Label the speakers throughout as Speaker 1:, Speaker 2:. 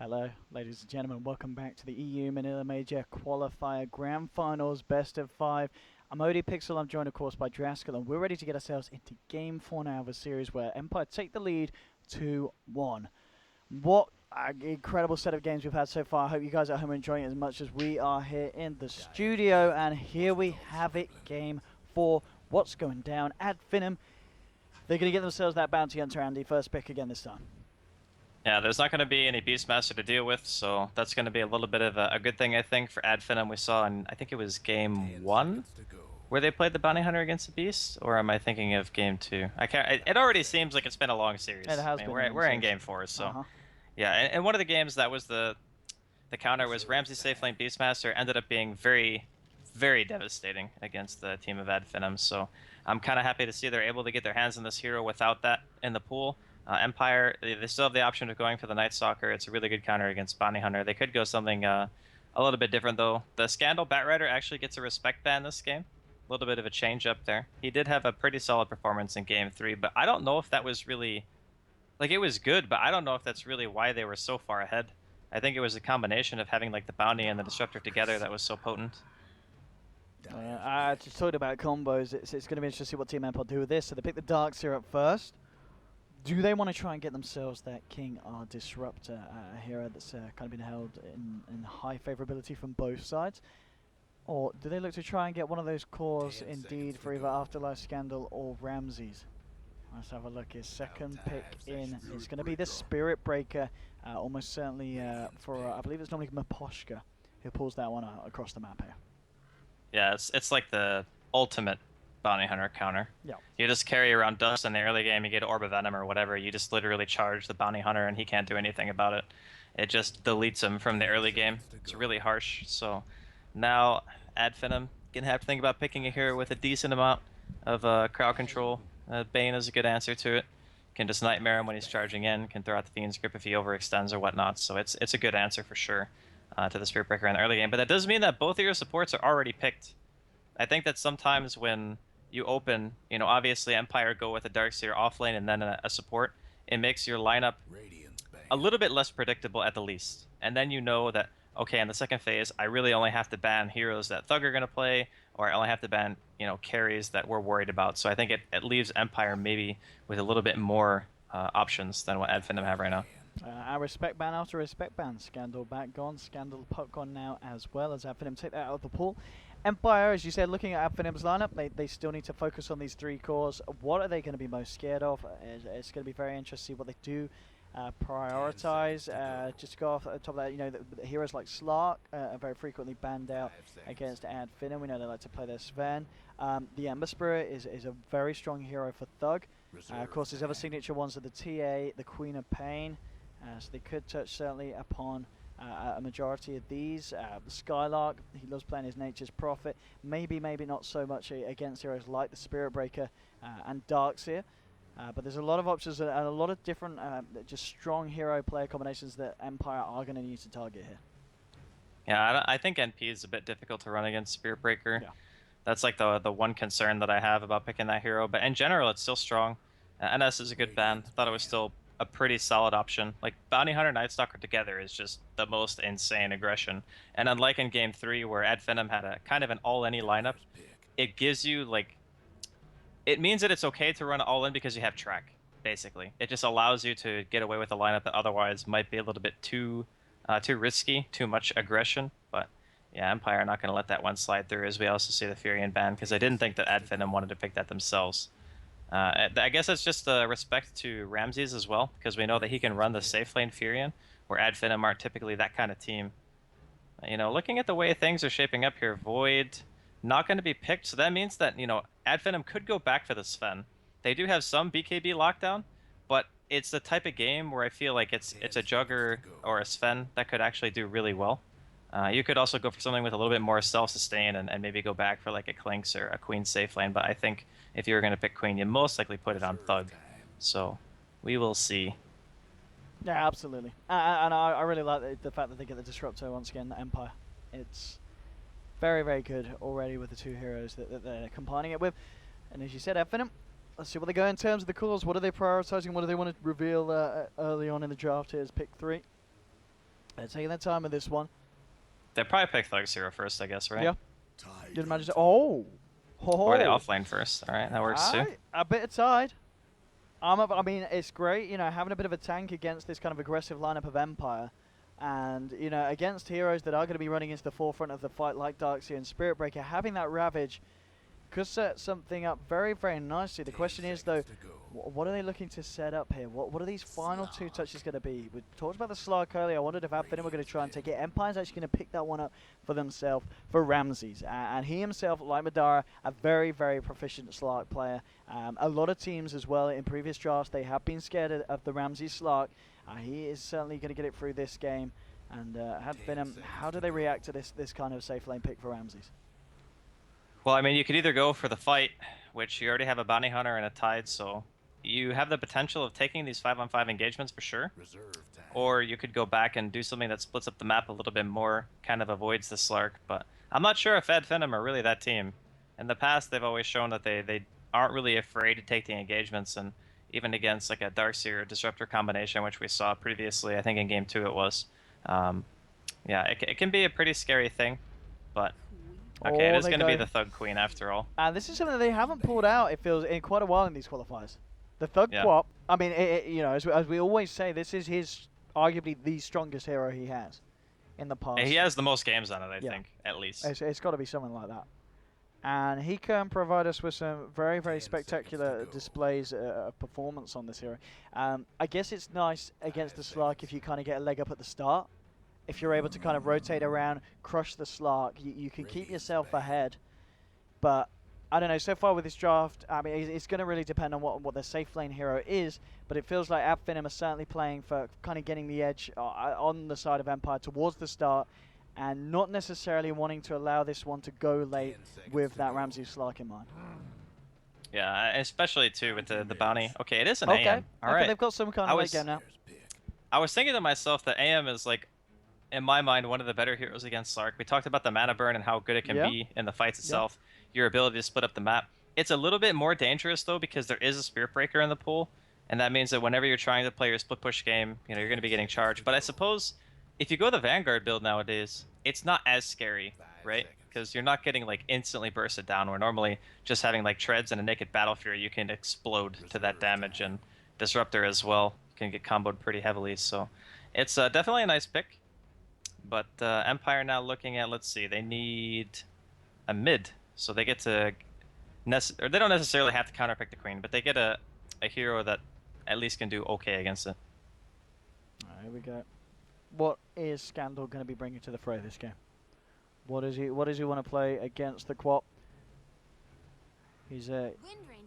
Speaker 1: Hello, ladies and gentlemen. Welcome back to the EU Manila Major Qualifier Grand Finals Best of 5. I'm Odie Pixel. I'm joined, of course, by Draskell, and we're ready to get ourselves into Game 4 now of a series where Empire take the lead 2-1. What an incredible set of games we've had so far. I hope you guys at home are enjoying it as much as we are here in the studio. And here we have it, Game 4. What's going down at Finem? They're going to get themselves that bounty hunter, Andy. First pick again this time.
Speaker 2: Yeah, there's not going to be any Beastmaster to deal with, so that's going to be a little bit of a good thing, I think, for Ad Finem. We saw in, I think it was game 1, where they played the Bounty Hunter against the Beast, or am I thinking of game 2? I can't. It already seems like it's been a long series.
Speaker 1: It has been.
Speaker 2: We're in game 4, so yeah. And one of the games that was the counter was Ramsey safe lane Beastmaster ended up being very, very devastating against the team of Ad Finem. So I'm kind of happy to see they're able to get their hands on this hero without that in the pool. Empire, they still have the option of going for the Night Stalker. It's a really good counter against Bounty Hunter. They could go something a little bit different, though. The Scandal Batrider actually gets a respect ban this game. A little bit of a change up there. He did have a pretty solid performance in Game 3, but I don't know if that was really... Like, it was good, but I don't know if that's really why they were so far ahead. I think it was a combination of having, like, the Bounty and the Disruptor together that was so potent.
Speaker 1: I just talked about combos. It's going to be interesting to see what Team Empire do with this. So they pick the Darkseer up first. Do they want to try and get themselves that King R Disruptor, a hero that's kind of been held in high favorability from both sides? Or do they look to try and get one of those cores indeed for either Afterlife Scandal or Ramses? Let's have a look. His second pick in is going to be the Spirit Breaker, almost certainly for, I believe it's normally Maposhka who pulls that one out across the map here.
Speaker 2: Yeah, it's like the ultimate Bounty Hunter counter.
Speaker 1: Yeah.
Speaker 2: You just carry around dust in the early game, you get Orb of Venom or whatever, you just literally charge the Bounty Hunter and he can't do anything about it. It just deletes him from the early game. It's really harsh. So now Ad Finem gonna have to think about picking a hero with a decent amount of crowd control. Bane is a good answer to it. Can just Nightmare him when he's charging in, can throw out the Fiend's Grip if he overextends or whatnot. So it's a good answer for sure to the Spirit Breaker in the early game. But that does mean that both of your supports are already picked. I think that sometimes when you open, obviously Empire go with a Darkseer off lane and then a support, it makes your lineup a little bit less predictable at the least. And then you know that, okay, in the second phase, I really only have to ban heroes that Thug are going to play, or I only have to ban, carries that we're worried about. So I think it leaves Empire maybe with a little bit more options than what Ad Finem have right now.
Speaker 1: Our respect ban after respect ban. Scandal back gone. Scandal puck gone now as well as Ad Finem take that out of the pool. Empire, as you said, looking at Ad Finem's lineup, they still need to focus on these three cores. What are they going to be most scared of? It's going to be very interesting to see what they do. Prioritize. Just to go off the top of that, the heroes like Slark are very frequently banned out against Ad Finem. We know they like to play their Sven. The Ember Spirit is a very strong hero for Thug. Of course, there's other signature ones of the TA, the Queen of Pain. So they could touch certainly upon a majority of these. The Skylark, he loves playing his Nature's Prophet. Maybe not so much against heroes like the Spirit Breaker and Darkseer. But there's a lot of options and a lot of different just strong hero player combinations that Empire are going to need to target here.
Speaker 2: Yeah, I think NP is a bit difficult to run against Spirit Breaker. Yeah. That's like the one concern that I have about picking that hero. But in general, it's still strong. NS is a good ban. I thought it was still a pretty solid option. Like Bounty Hunter Night Stalker together is just the most insane aggression. And unlike in Game 3 where Ad Finem had a kind of an all-any lineup, it gives you like... It means that it's okay to run all-in because you have track, basically. It just allows you to get away with a lineup that otherwise might be a little bit too risky, too much aggression. But yeah, Empire are not going to let that one slide through, as we also see the Furion ban, because I didn't think that Ad Finem wanted to pick that themselves. I guess it's just respect to Ramses as well, because we know that he can run the safe lane Furion, where Ad Finem aren't typically that kind of team. Looking at the way things are shaping up here, Void not going to be picked, so that means that, Ad Finem could go back for the Sven. They do have some BKB lockdown, but it's the type of game where I feel like it's a Jugger or a Sven that could actually do really well. You could also go for something with a little bit more self-sustain and maybe go back for like a Clinks or a Queen safe lane, but I think if you were going to pick Queen, you most likely put it on Thug. So we will see.
Speaker 1: Yeah, absolutely. And I really like the fact that they get the Disruptor once again, the Empire. It's very, very good already with the two heroes that they're combining it with. And as you said, Ad Finem, let's see what they go in terms of the cores. What are they prioritizing? What do they want to reveal early on in the draft here as pick 3? They're taking their time with this one.
Speaker 2: They probably pick Thug's hero first, I guess, right?
Speaker 1: Yeah. Did imagine. Oh.
Speaker 2: Or the offlane first. All right, that works too.
Speaker 1: A bit of tide. I mean, it's great, you know, having a bit of a tank against this kind of aggressive lineup of Empire. And, you know, against heroes that are going to be running into the forefront of the fight like Darkseer and Spiritbreaker, having that Ravage could set something up very, very nicely. The question is, though, what are they looking to set up here? What are these final two touches going to be? We talked about the Slark earlier. I wondered if Finem were going to try and take it. Empire's actually going to pick that one up for themselves for Ramses. And he himself, like Madara, a very, very proficient Slark player. A lot of teams as well in previous drafts, they have been scared of the Ramses Slark. He is certainly going to get it through this game. And Finem, how do they react to this kind of safe lane pick for Ramses?
Speaker 2: Well, I mean, you could either go for the fight, which you already have a bounty hunter and a tide, so you have the potential of taking these 5-on-5 engagements for sure. Or you could go back and do something that splits up the map a little bit more, kind of avoids the Slark. But I'm not sure if Finem are really that team. In the past, they've always shown that they aren't really afraid to take the engagements, and even against like a Darkseer Disruptor combination, which we saw previously, I think in Game 2 it was. Yeah, it can be a pretty scary thing, but okay, it is going to be the Thug Queen after all.
Speaker 1: And this is something that they haven't pulled out, it feels, in quite a while in these qualifiers. The Thug Quap, I mean, you know, as we always say, this is his arguably the strongest hero he has in the past.
Speaker 2: He has the most games on it, I think, at least.
Speaker 1: It's got to be something like that. And he can provide us with some very, very spectacular displays of performance on this hero. I guess it's nice against the Slark if you kind of get a leg up at the start. If you're able to kind of rotate around, crush the Slark, you can keep yourself ahead. But I don't know, so far with this draft, I mean, it's going to really depend on what the safe lane hero is, but it feels like Finem are certainly playing for kind of getting the edge on the side of Empire towards the start, and not necessarily wanting to allow this one to go late with that Ramses Slark in mind.
Speaker 2: Yeah, especially too with the bounty. Okay, it is an AM. All right.
Speaker 1: They've got some kind of late game now.
Speaker 2: I was thinking to myself that AM is like, in my mind, one of the better heroes against Slark. We talked about the mana burn and how good it can be in the fights itself. Your ability to split up the map. It's a little bit more dangerous though because there is a Spirit Breaker in the pool, and that means that whenever you're trying to play your split push game, you know, you're going to be getting charged. But I suppose if you go the Vanguard build nowadays, it's not as scary, right? Because you're not getting like instantly bursted down. Where normally just having like treads and a naked Battle Fury, you can explode to that damage, and Disruptor as well can get comboed pretty heavily. So it's definitely a nice pick. But Empire now looking at, let's see, they need a mid, so they get to, or they don't necessarily have to counterpick the Queen, but they get a hero that at least can do okay against it.
Speaker 1: All right, here we go. What is Scandal going to be bringing to the fray this game? What does he want to play against the Quap? He's a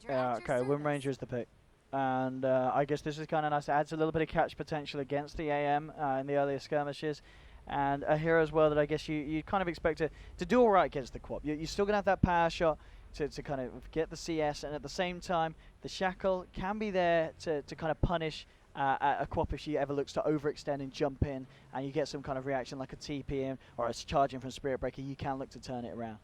Speaker 1: Wind Ranger is the pick. And I guess this is kind of nice. It adds a little bit of catch potential against the AM in the earlier skirmishes. And a hero as well that I guess you kind of expect to do all right against the Quap. You're still going to have that power shot to kind of get the CS, and at the same time, the Shackle can be there to kind of punish a Quap if she ever looks to overextend and jump in, and you get some kind of reaction like a TP in or a charging from Spirit Breaker. You can look to turn it around.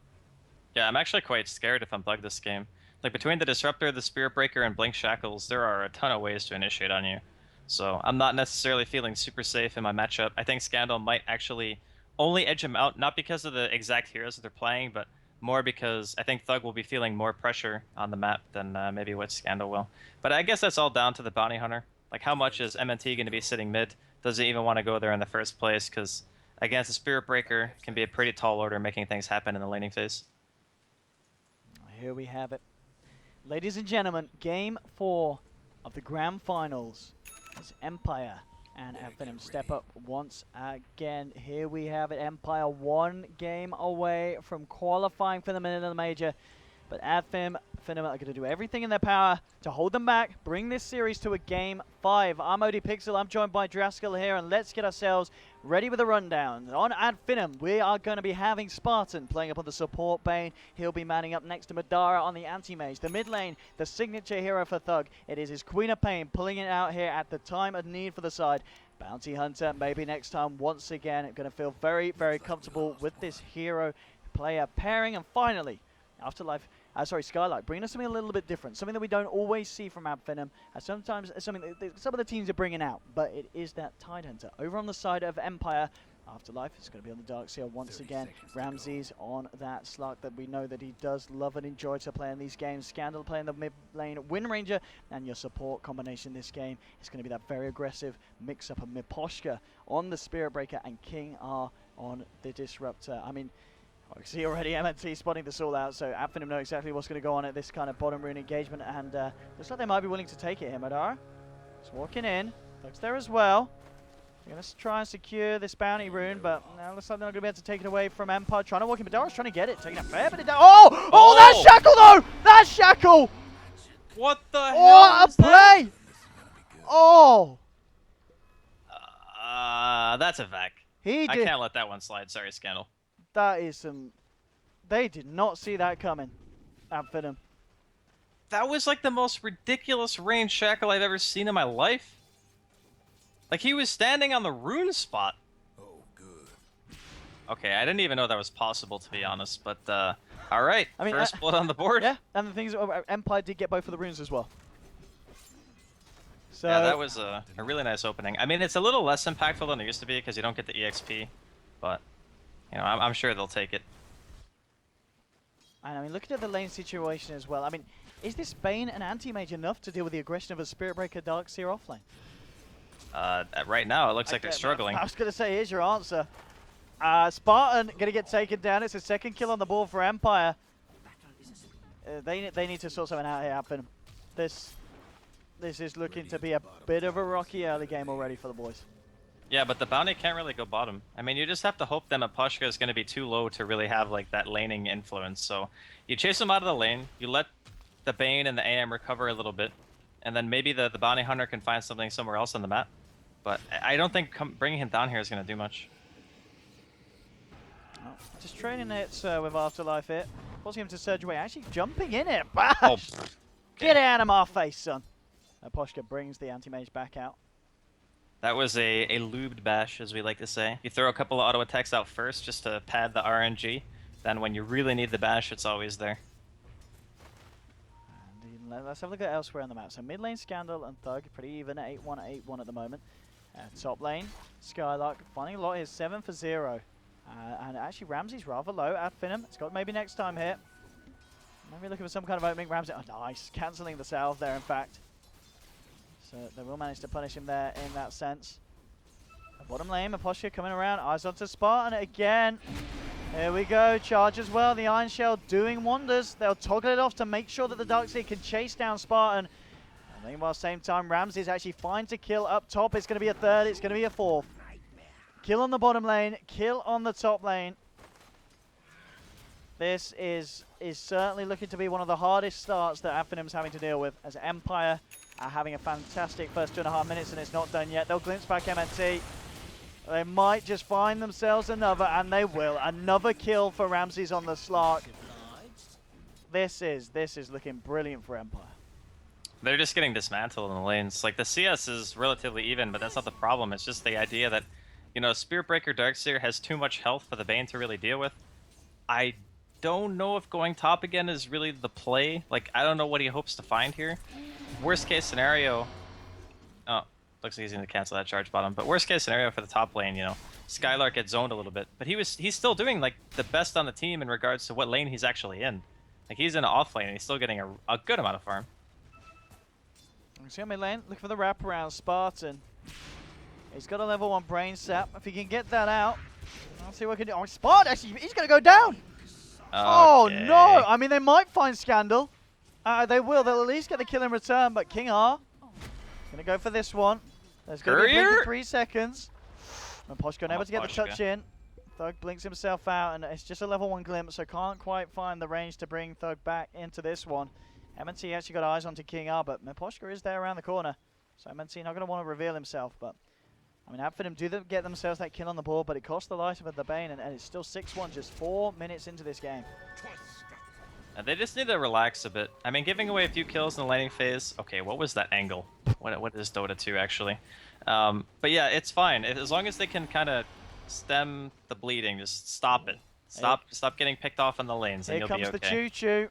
Speaker 2: Yeah, I'm actually quite scared if I'm plugged this game. Like between the Disruptor, the Spirit Breaker, and Blink Shackles, there are a ton of ways to initiate on you. So I'm not necessarily feeling super safe in my matchup. I think Scandal might actually only edge him out, not because of the exact heroes that they're playing, but more because I think Thug will be feeling more pressure on the map than maybe what Scandal will. But I guess that's all down to the Bounty Hunter. Like, how much is MNT going to be sitting mid? Does he even want to go there in the first place? Because against a Spirit Breaker can be a pretty tall order, making things happen in the laning phase.
Speaker 1: Here we have it. Ladies and gentlemen, Game 4 of the Grand Finals. As Empire and Finem step up once again. Here we have it. Empire one game away from qualifying for the Manila Major. But Finem are going to do everything in their power to hold them back, bring this series to a Game 5. I'm ODPixel, I'm joined by Draskell here, and let's get ourselves ready with a rundown. On Finem, we are going to be having Spartan playing up on the support Bane. He'll be manning up next to Madara on the anti-mage. The mid lane, the signature hero for Thug. It is his Queen of Pain pulling it out here at the time of need for the side. Bounty Hunter, maybe next time, once again, going to feel very, very comfortable with this hero player pairing. And finally, Afterlife sorry, Skylight, bringing us something a little bit different, something that we don't always see from Finem, sometimes something that some of the teams are bringing out, but it is that Tidehunter. Over on the side of Empire, Afterlife is going to be on the Dark Seal once again. Ramses on that slug that we know that he does love and enjoy to play in these games. Scandal playing the mid lane, Wind Ranger, and your support combination this game is going to be that very aggressive mix-up of Miposhka on the Spirit Breaker and King R on the Disruptor. I mean, I see already MNT spotting this all out, so Finem know exactly what's going to go on at this kind of bottom rune engagement, and looks like they might be willing to take it here. Madara just walking in, Thug's there as well. They're going to try and secure this bounty rune, but now looks like they're not going to be able to take it away from Empire. Trying to walk in, Madara's trying to get it, taking a fair bit of damage. Oh! Oh, that shackle though! That shackle!
Speaker 2: What the hell?
Speaker 1: What a play! Oh!
Speaker 2: That's a vac. I can't let that one slide. Sorry, Scandal.
Speaker 1: That is some... They did not see that coming. Finem.
Speaker 2: That was like the most ridiculous range shackle I've ever seen in my life. Like, he was standing on the rune spot.
Speaker 3: Oh, good.
Speaker 2: Okay, I didn't even know that was possible, to be honest. But, all right.
Speaker 1: I mean,
Speaker 2: first blood on the board.
Speaker 1: Yeah, and the thing is, Empire did get both of the runes as well. So
Speaker 2: yeah, that was a really nice opening. I mean, it's a little less impactful than it used to be because you don't get the EXP. But, you know, I'm sure they'll take it.
Speaker 1: And I mean, looking at the lane situation as well, I mean, is this Bane and Anti-Mage enough to deal with the aggression of a Spirit Breaker Darkseer offlane?
Speaker 2: Right now, it looks like they're struggling.
Speaker 1: I was going to say, here's your answer. Spartan going to get taken down. It's a second kill on the board for Empire. They need to sort something out here, happen. This is looking to be a bit of a rocky early game already for the boys.
Speaker 2: Yeah, but the bounty can't really go bottom. I mean, you just have to hope that Miposhka is going to be too low to really have like that laning influence. So you chase him out of the lane, you let the Bane and the AM recover a little bit, and then maybe the bounty hunter can find something somewhere else on the map. But I don't think bringing him down here is going to do much.
Speaker 1: Oh, just training it with Afterlife here. Forcing him to surge away. Actually jumping in it. Bash!
Speaker 2: Oh,
Speaker 1: Get out of my face, son. Poshka brings the anti-mage back out.
Speaker 2: that was a lubed bash, as we like to say. You throw a couple of auto attacks out first just to pad the RNG. Then when you really need the bash, it's always there.
Speaker 1: And let's have a look at elsewhere on the map. So mid lane Scandal and Thug pretty even at 8-1 at 8-1 at the moment. Top lane Skylark finding a lot here, 7 for 0. And actually Ramsey's rather low at Finem. It's got maybe next time here. Maybe looking for some kind of opening. Ramsey, oh nice, cancelling the salve there in fact. So they will manage to punish him there in that sense. Bottom lane, Miposhka coming around, eyes onto Spartan again. Here we go, charge as well. The Iron Shell doing wonders. They'll toggle it off to make sure that the Darkseer can chase down Spartan. And meanwhile, same time, Ramsey's actually fine to kill up top. It's going to be a third, it's going to be a fourth. Kill on the bottom lane, kill on the top lane. This is certainly looking to be one of the hardest starts that Finem's having to deal with, as Empire are having a fantastic first 2.5 minutes and it's not done yet. They'll glimpse back MNT. They might just find themselves another, and they will. Another kill for Ramses on the Slark. This is looking brilliant for Empire.
Speaker 2: They're just getting dismantled in the lanes. Like, the CS is relatively even, but that's not the problem. It's just the idea that, you know, Spirit Breaker Darkseer has too much health for the Bane to really deal with. I don't know if going top again is really the play. Like, I don't know what he hopes to find here. Worst case scenario... Oh, looks like he's going to cancel that charge bottom. But worst case scenario for the top lane, you know, Skylark gets zoned a little bit. But he's still doing, like, the best on the team in regards to what lane he's actually in. Like, he's in an off lane and he's still getting a good amount of farm.
Speaker 1: See on mid lane, look for the wraparound. Spartan. He's got a level 1 brain sap. If he can get that out, I'll see what he can do. Oh, Spartan, actually, he's going to go down. Okay. Oh, no. I mean, they might find Scandal. They will. They'll at least get the kill in return, but King R going to go for this one. There's going to be a blink in 3 seconds. And Poshka unable to get the touch in. Thug blinks himself out, and it's just a level 1 glimpse, so can't quite find the range to bring Thug back into this one. MNT actually got eyes onto King R, but Miposhka is there around the corner. So MNT not going to want to reveal himself, but I mean, Finem do get themselves that kill on the board, but it cost the life of the Bane, and it's still 6-1 just 4 minutes into this game.
Speaker 2: They just need to relax a bit. I mean, giving away a few kills in the laning phase. Okay, what was that angle? What is Dota 2 actually? But yeah, it's fine. As long as they can kind of stem the bleeding, just stop it. Stop getting picked off in the lanes, and you'll be okay.
Speaker 1: Here comes the choo-choo.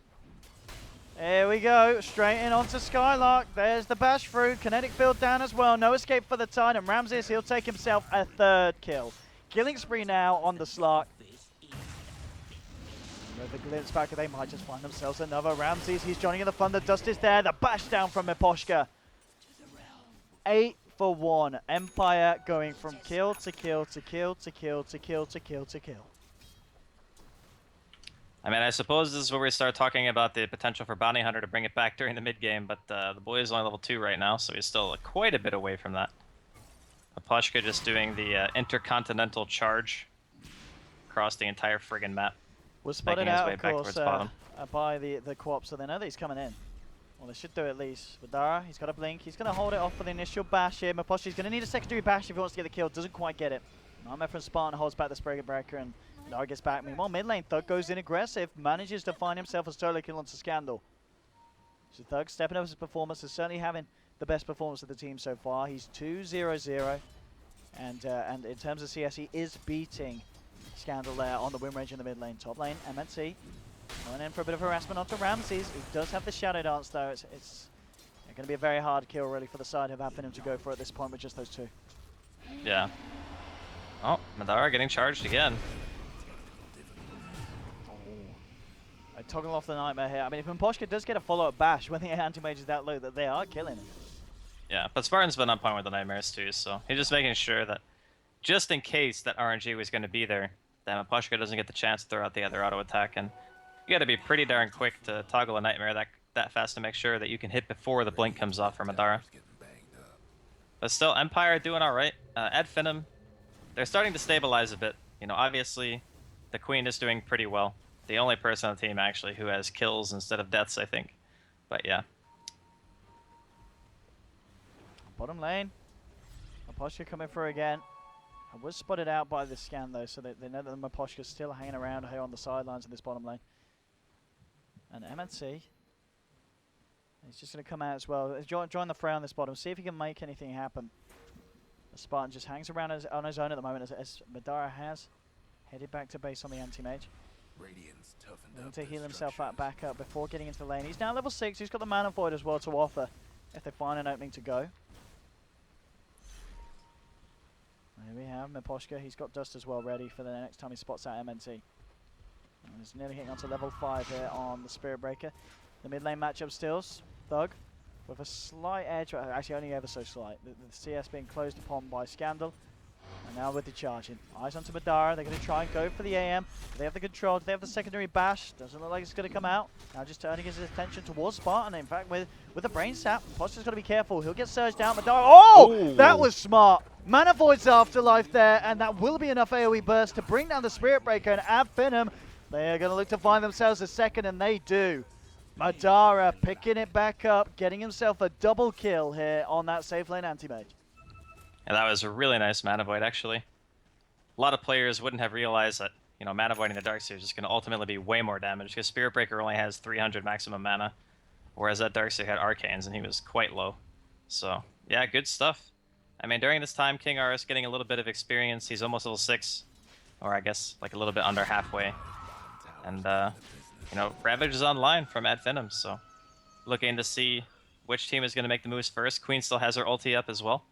Speaker 1: Here we go, straight in onto Skylark. There's the bash through, kinetic field down as well. No escape for the Tide, and Ramses, he'll take himself a 3rd kill. Killing spree now on the Slark. With a glimpse back, they might just find themselves another Ramses. He's joining in the fun. The dust is there. The bash down from Miposhka. 8 for 1. Empire going from kill to kill to kill to kill to kill to kill to kill.
Speaker 2: I mean, I suppose this is where we start talking about the potential for Bounty Hunter to bring it back during the mid game, but the boy is only level 2 right now, so he's still quite a bit away from that. Miposhka just doing the intercontinental charge across the entire friggin' map.
Speaker 1: Was spotted
Speaker 2: making his
Speaker 1: out,
Speaker 2: way
Speaker 1: of
Speaker 2: back
Speaker 1: course,
Speaker 2: towards bottom.
Speaker 1: by the co-op, so they know that he's coming in. Well, they should do at least. Vidara, he's got a blink. He's going to hold it off for the initial bash here. Miposhka's going to need a secondary bash if he wants to get the kill. Doesn't quite get it. Nightmare from Spartan holds back the Sprague Breaker, and Vidara gets back. Meanwhile, mid lane, Thug goes in aggressive. Manages to find himself a solo kill onto Scandal. So Thug stepping up his performance, is certainly having the best performance of the team so far. He's 2-0-0. And in terms of CS, he is beating Scandal there on the win range in the mid lane. Top lane, MNC going in for a bit of harassment onto Ramses. He does have the Shadow Dance though. It's going to be a very hard kill really for the side of Finem to go for at this point with just those 2.
Speaker 2: Yeah. Oh, Madara getting charged again.
Speaker 1: Toggle off the Nightmare here. I mean, if Miposhka does get a follow-up bash when the anti-mage is that low, that they are killing him.
Speaker 2: Yeah, but Spartan's been on point with the Nightmares too, so he's just making sure that just in case that RNG was going to be there, that Miposhka doesn't get the chance to throw out the other auto attack, and you got to be pretty darn quick to toggle a Nightmare that fast to make sure that you can hit before the blink comes off for Madara. But still, Empire doing all right. At Finem, they're starting to stabilize a bit. You know, obviously, the Queen is doing pretty well. The only person on the team actually who has kills instead of deaths, I think. But yeah.
Speaker 1: Bottom lane. Miposhka coming through again. I was spotted out by the scan though, so they know that Miposhka's still hanging around here on the sidelines of this bottom lane. And MNC, he's just going to come out as well. Join the fray on this bottom, see if he can make anything happen. The Spartan just hangs around on his own at the moment as Madara has headed back to base on the anti-mage. Looking to heal himself back up before getting into the lane. He's now level 6, he's got the Mana Void as well to offer if they find an opening to go. Here we have Miposhka, he's got Dust as well ready for the next time he spots out MNT. And he's nearly hitting onto level 5 here on the Spirit Breaker. The mid lane matchup still, Thug with a slight edge, actually only ever so slight. The CS being closed upon by Scandal. And now with the charging. Eyes onto Madara, they're going to try and go for the AM. They have the control, they have the secondary bash. Doesn't look like it's going to come out. Now just turning his attention towards Spartan. In fact, with the brain sap, Poster's got to be careful. He'll get surged out. Madara, oh! That was smart. Mana Void's afterlife there, and that will be enough AoE burst to bring down the Spirit Breaker and add Finem. They are going to look to find themselves a second, and they do. Madara picking it back up, getting himself a double kill here on that safe lane anti-mage.
Speaker 2: And that was a really nice Mana Void, actually. A lot of players wouldn't have realized that, you know, Mana Voiding the Darkseer is just going to ultimately be way more damage, because Spirit Breaker only has 300 maximum mana, whereas that Darkseer had Arcanes, and he was quite low. So, yeah, good stuff. I mean, during this time, King R is getting a little bit of experience. He's almost level 6, or I guess, like a little bit under halfway. And, you know, Ravage is online from Finem, so looking to see which team is going to make the moves first. Queen still has her ulti up as well.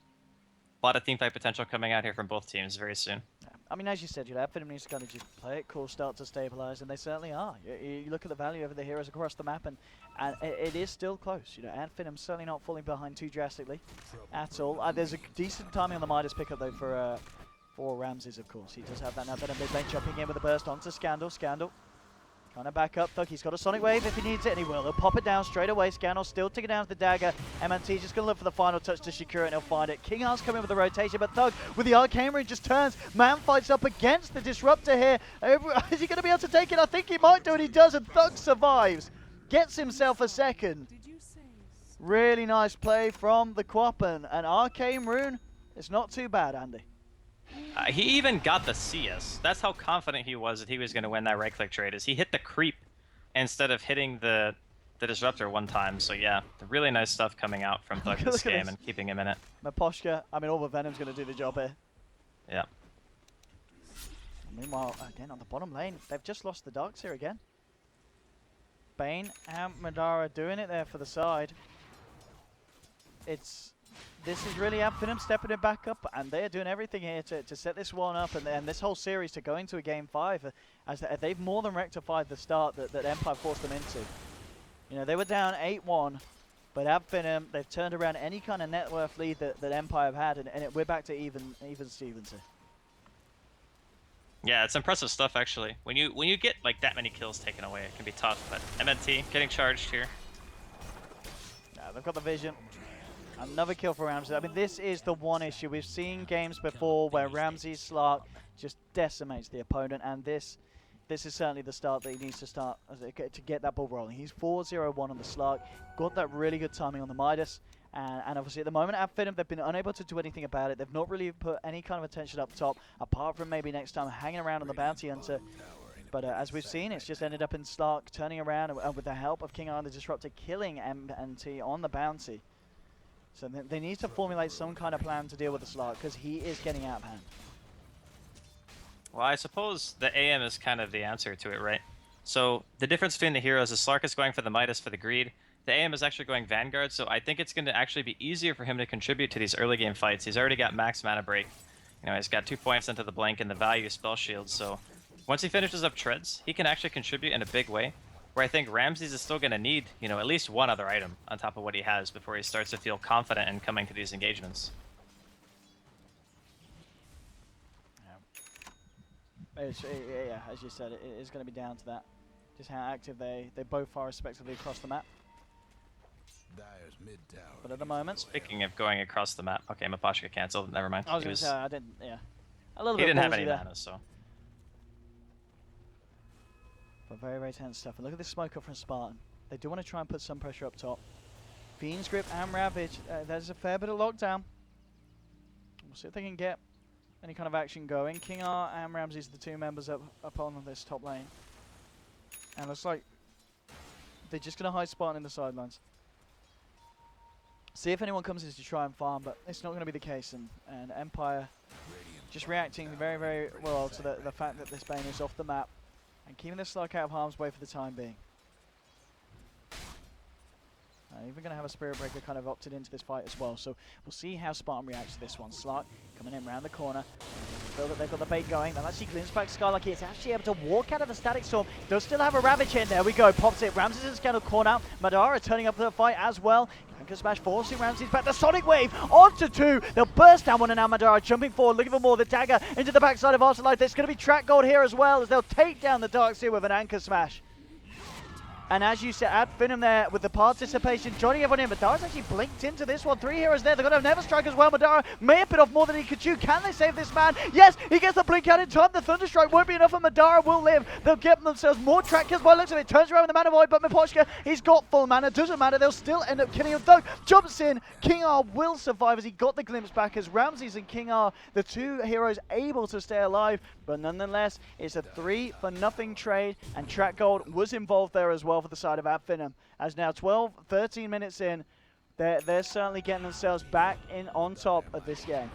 Speaker 2: A lot of teamfight potential coming out here from both teams very soon.
Speaker 1: Yeah. I mean, as you said, Finem needs to kind of just play it cool, start to stabilize, and they certainly are. You look at the value of the heroes across the map, and it is still close. You know, Finem certainly not falling behind too drastically at all. There's a decent timing on the Midas pickup though for Ramses, of course. He does have that now. Better mid lane jumping in with a burst onto Scandal. Scandal kind of back up. Thug, he's got a Sonic Wave if he needs it, and he will. He'll pop it down straight away. Scandal still taking down the dagger. MNT just going to look for the final touch to secure it, and he'll find it. King R's coming with the rotation, but Thug with the Arcane Ring just turns. Man fights up against the Disruptor here. Is he going to be able to take it? I think he might do, and he does, and Thug survives. Gets himself a second. Really nice play from the Quappen, and Arcane Rune, it's not too bad, Andy.
Speaker 2: He even got the CS. That's how confident he was that he was going to win that right-click trade, is he hit the creep instead of hitting the Disruptor one time. So yeah, really nice stuff coming out from Thug this game and keeping him in it.
Speaker 1: Miposhka, I mean, all the Venom's going to do the job here.
Speaker 2: Yeah.
Speaker 1: Meanwhile, again on the bottom lane, they've just lost the Darkseer again. Bane and Madara doing it there for the side. This is really Finem stepping it back up, and they're doing everything here to set this one up and this whole series to go into a game 5, as they've more than rectified the start that Empire forced them into. You know, they were down 8-1, but Finem, they've turned around any kind of net worth lead that Empire have had, and we're back to even Stevens here.
Speaker 2: Yeah, it's impressive stuff actually. When you get like that many kills taken away, it can be tough. But MNT getting charged here.
Speaker 1: Yeah, they've got the vision. Another kill for Ramsey. I mean, this is the one issue. We've seen games before where Ramsey's Slark just decimates the opponent, and this is certainly the start that he needs to start to get that ball rolling. He's 4-0-1 on the Slark, got that really good timing on the Midas, and obviously at the moment at Finem, they've been unable to do anything about it. They've not really put any kind of attention up top, apart from maybe next time hanging around on the Bounty Hunter. But as we've seen, it's just ended up in Slark turning around and with the help of King R the Disruptor killing MNT on the Bounty. So they need to formulate some kind of plan to deal with the Slark, because he is getting out of hand.
Speaker 2: Well, I suppose the AM is kind of the answer to it, right? So the difference between the heroes is Slark is going for the Midas for the greed. The AM is actually going Vanguard, so I think it's going to actually be easier for him to contribute to these early game fights. He's already got max mana break. You know, he's got 2 points into the blink and the value spell shield, so once he finishes up treads, he can actually contribute in a big way. Where I think Ramses is still going to need, you know, at least one other item on top of what he has before he starts to feel confident in coming to these engagements.
Speaker 1: Yeah, as you said, it is going to be down to that. Just how active they both are respectively across the map.
Speaker 3: Dyer's mid tower.
Speaker 1: But at the moment...
Speaker 2: Speaking of going across the map, okay, Mapashka canceled, never mind.
Speaker 1: I was going to say, I didn't, yeah. A little
Speaker 2: He
Speaker 1: bit
Speaker 2: didn't have
Speaker 1: ballsy
Speaker 2: any
Speaker 1: there.
Speaker 2: mana, so...
Speaker 1: But very, very tense stuff. And look at this smoke up from Spartan. They do want to try and put some pressure up top. Fiend's Grip and Ravage. There's a fair bit of lockdown. We'll see if they can get any kind of action going. King R and Ramses, the two members up on this top lane. And looks like they're just going to hide Spartan in the sidelines. See if anyone comes in to try and farm, but it's not going to be the case. And Empire just reacting very, very well to the fact that this Bane is off the map. And keeping this Slark out of harm's way for the time being. Even going to have a Spirit Breaker kind of opted into this fight as well. So we'll see how Spartan reacts to this one. Slark coming in round the corner. Feel that they've got the bait going. They'll actually glimpse back Skylark. He's actually able to walk out of the Static Storm. They'll still have a Ravage in. There we go. Pops it. Ramses is going to corner. Madara turning up for the fight as well. Anchor Smash forcing Ramses back. The Sonic Wave onto two. They'll burst down one, and now Madara jumping forward, looking for more. The dagger into the backside of Arsalite. There's going to be track gold here as well, as they'll take down the Darkseer with an Anchor Smash. And as you said, at Finem there with the participation, joining everyone in. Madara's actually blinked into this one. 3 heroes there. They're going to have Never Strike as well. Madara may have bit off more than he could chew. Can they save this man? Yes, he gets the blink out in time. The Thunderstrike won't be enough, and Madara will live. They'll get themselves more track kills by the looks of it. Turns around with the Mana Void, but Miposhka, he's got full mana. Doesn't matter. They'll still end up killing him, though. Jumps in. King R will survive as he got the glimpse back, as Ramses and King R, the two heroes, able to stay alive. But nonetheless, it's a 3-for-0 trade, and track gold was involved there as well for the side of Finem. As now 13 minutes in, they're certainly getting themselves back in on top of this game.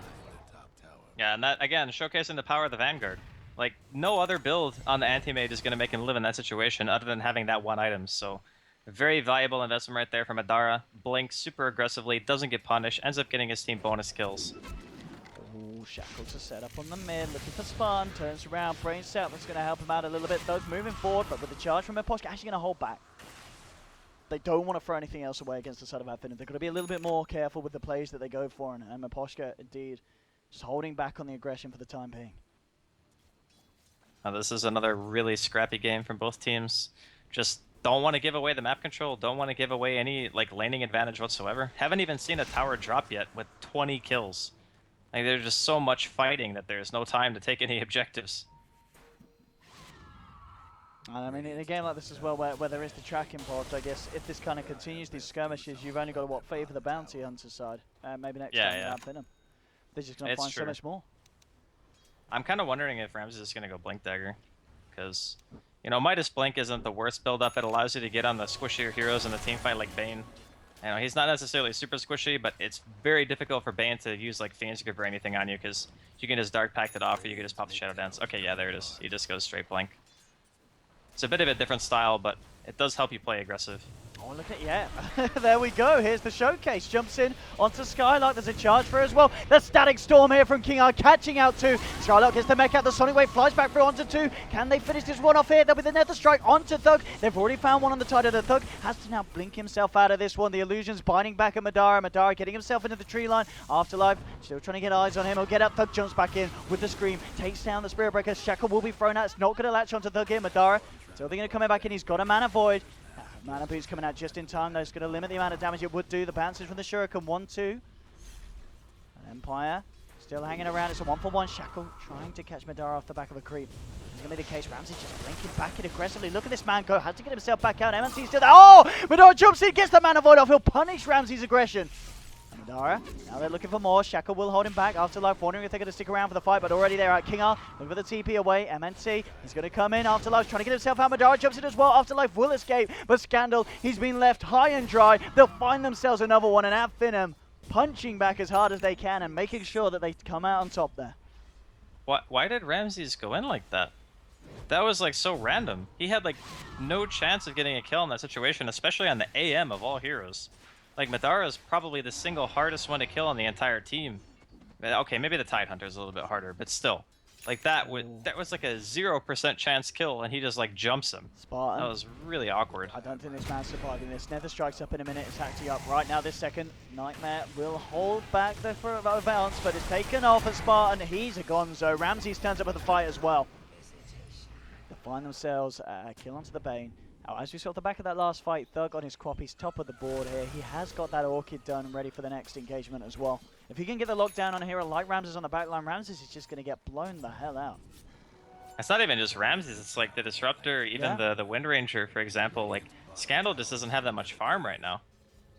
Speaker 2: Yeah, and that, again, showcasing the power of the Vanguard. Like, no other build on the Anti-Mage is going to make him live in that situation other than having that one item, so... Very valuable investment right there from Madara. Blinks super aggressively, doesn't get punished, ends up getting his team bonus kills.
Speaker 1: Ooh, Shackle to set up on the mid, looking for Spartan, turns around, Brain Set, that's going to help him out a little bit, though, moving forward, but with the charge from Miposhka, actually going to hold back. They don't want to throw anything else away against the side of Finem. They're going to be a little bit more careful with the plays that they go for, and Miposhka, indeed, just holding back on the aggression for the time being.
Speaker 2: Now, this is another really scrappy game from both teams. Just don't want to give away the map control, don't want to give away any like laning advantage whatsoever. Haven't even seen a tower drop yet with 20 kills. Like, there's just so much fighting that there's no time to take any objectives.
Speaker 1: And I mean, in a game like this as well, where there is the track involved, I guess if this kind of continues, these skirmishes, you've only got to favor the bounty hunter side. Maybe next time you have Finem. They're just going to find so much more.
Speaker 2: I'm kind of wondering if Ramses is going to go Blink Dagger, because you know, Midas Blink isn't the worst build up. It allows you to get on the squishier heroes in the team fight like Bane. You know, he's not necessarily super squishy, but it's very difficult for Bane to use like Fiend's Grip or anything on you, because you can just Dark Pact it off, or you can just pop the Shadow Dance. Okay, yeah, there it is. He just goes straight Blink. It's a bit of a different style, but it does help you play aggressive.
Speaker 1: Oh, look at, yeah. There we go. Here's the showcase. Jumps in onto Skylark. There's a charge for her as well. The static storm here from King R catching out 2. Skylark gets the mech out. The Sonic Wave flies back through onto 2. Can they finish this one off here? There'll be the Nether Strike onto Thug. They've already found one on the side of the Thug. Has to now blink himself out of this one. The illusion's binding back at Madara. Madara getting himself into the tree line. Afterlife still trying to get eyes on him. He'll get up. Thug jumps back in with the scream. Takes down the Spirit Breaker. Shackle will be thrown out. It's not going to latch onto Thug here. Madara still going to come back in. He's got a Mana Void. Mana Boot's coming out just in time. That's going to limit the amount of damage it would do. The bounces from the Shuriken, 1-2. And Empire still hanging around. It's a 1-for-1. Shackle trying to catch Madara off the back of a creep. It's going to be the case. Ramsey just blinking back in aggressively. Look at this man go. Has to get himself back out. MNC's still there. Oh! Madara jumps in, gets the Mana Void off. He'll punish Ramsey's aggression. Madara, now they're looking for more. Shackle will hold him back. Afterlife wondering if they're going to stick around for the fight, but already they're at King R. Looking for the TP away. MNC, he's going to come in. Afterlife trying to get himself out. Madara jumps in as well. Afterlife will escape, but Scandal, he's been left high and dry. They'll find themselves another one, and at Finem, punching back as hard as they can and making sure that they come out on top there.
Speaker 2: Why did Ramses go in like that? That was like so random. He had like no chance of getting a kill in that situation, especially on the AM of all heroes. Like, Madara is probably the single hardest one to kill on the entire team. Okay, maybe the Tidehunter is a little bit harder, but still. Like, that was like a 0% chance kill, and he just, like, jumps him.
Speaker 1: Spartan.
Speaker 2: That was really awkward.
Speaker 1: I don't think this man's surviving this. Nether Strike's up in a minute. It's acting up right now this second. Nightmare will hold back there for a bounce, but it's taken off at Spartan. He's a gonzo. Ramses turns up at the fight as well. They find themselves a kill onto the Bane. Now, as we saw at the back of that last fight, Thug on his quap, he's top of the board here. He has got that Orchid done and ready for the next engagement as well. If he can get the lockdown on a hero like Ramses on the backline, Ramses is just going to get blown the hell out.
Speaker 2: It's not even just Ramses, it's like the Disruptor, even the Wind Ranger, for example. Like, Scandal just doesn't have that much farm right now.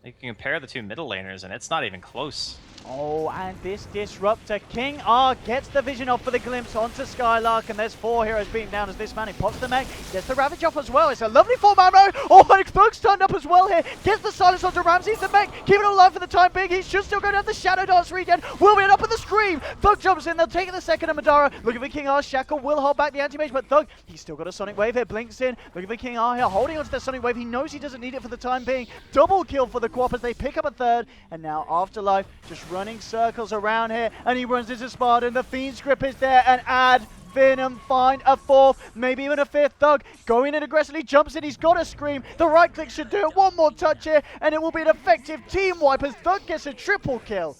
Speaker 2: You can compare the two middle laners, and it's not even close.
Speaker 1: Oh, and this Disruptor, King R gets the vision off for the glimpse onto Skylark, and there's 4 heroes being down as this man, he pops the mech, gets the Ravage off as well. It's a lovely 4-man row. Oh, and Thug's turned up as well here. Gets the silence onto Ramses, the mech, keeping it alive for the time being. He should still go down the Shadow Dance regen. Will be up with the scream. Thug jumps in, they'll take it the second, and Madara looking for King R. Shackle will hold back the anti-mage, but Thug, he's still got a Sonic Wave here, blinks in, looking for King R here, holding onto the Sonic Wave. He knows he doesn't need it for the time being. Double kill for the Quap as they pick up a third, and now Afterlife just running circles around here, and he runs into Spartan. The Fiend script is there, and add Finem find a 4th, maybe even a 5th. Thug going in aggressively, jumps in, he's got a scream. The right click should do it. One more touch here, and it will be an effective team wipe as Thug gets a triple kill.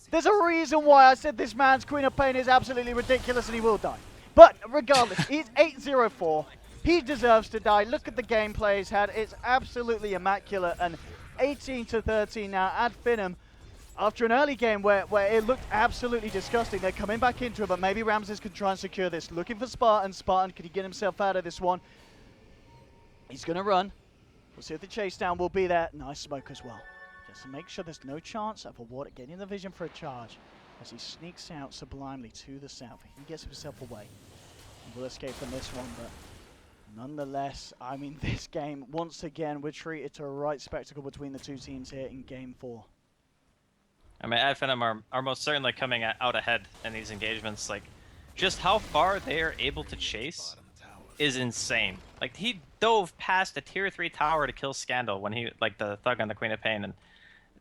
Speaker 1: There's a reason why I said this man's Queen of Pain is absolutely ridiculous and he will die. But regardless, he's 8-0-4. He deserves to die. Look at the gameplay he's had. It's absolutely immaculate, and 18-13 now at Finem. After an early game where it looked absolutely disgusting, they're coming back into it, but maybe Ramses can try and secure this. Looking for Spartan. Spartan, can he get himself out of this one? He's going to run. We'll see if the chase down will be there. Nice smoke as well. Just to make sure there's no chance of a water getting the vision for a charge as he sneaks out sublimely to the south. He gets himself away. He will escape from this one, but nonetheless, I mean, this game, once again, we're treated to a right spectacle between the two teams here in Game 4.
Speaker 2: I mean, Finem are most certainly coming out ahead in these engagements. Like, just how far they are able to chase is insane. Like, he dove past a tier 3 tower to kill Scandal when he, like, the Thug on the Queen of Pain. And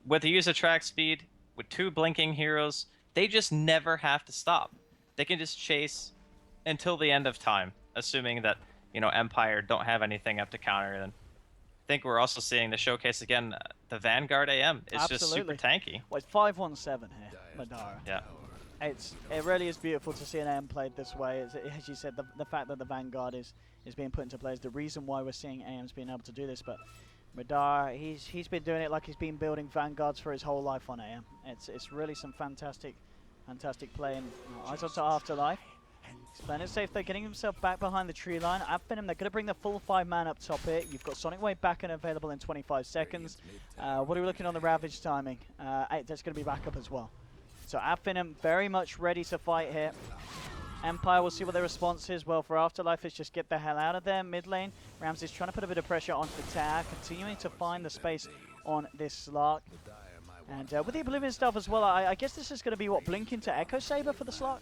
Speaker 2: with the use of track speed, with 2 blinking heroes, they just never have to stop. They can just chase until the end of time, assuming that, you know, Empire don't have anything up to counter. And I think we're also seeing the showcase again. The Vanguard AM is just super tanky.
Speaker 1: Well, it's 5-1-7 here, Madara.
Speaker 2: Yeah.
Speaker 1: It really is beautiful to see an AM played this way. As you said, the fact that the Vanguard is being put into play is the reason why we're seeing AMs being able to do this. But Madara, he's been doing it like he's been building Vanguards for his whole life on AM. It's really some fantastic play. And eyes onto Afterlife. He's playing it safe. They're getting himself back behind the tree line. At Finem, they're going to bring the full 5-man up top here. You've got Sonic Wave back and available in 25 seconds. What are we looking on the Ravage timing? That's going to be back up as well. So at Finem, very much ready to fight here. Empire, we'll see what their response is. Well, for Afterlife, it's just get the hell out of there. Mid lane, Ramses trying to put a bit of pressure onto the tower, continuing to find the space on this Slark. And with the Oblivion stuff as well, I guess this is going to be, what, blink into Echo Saber for the Slark?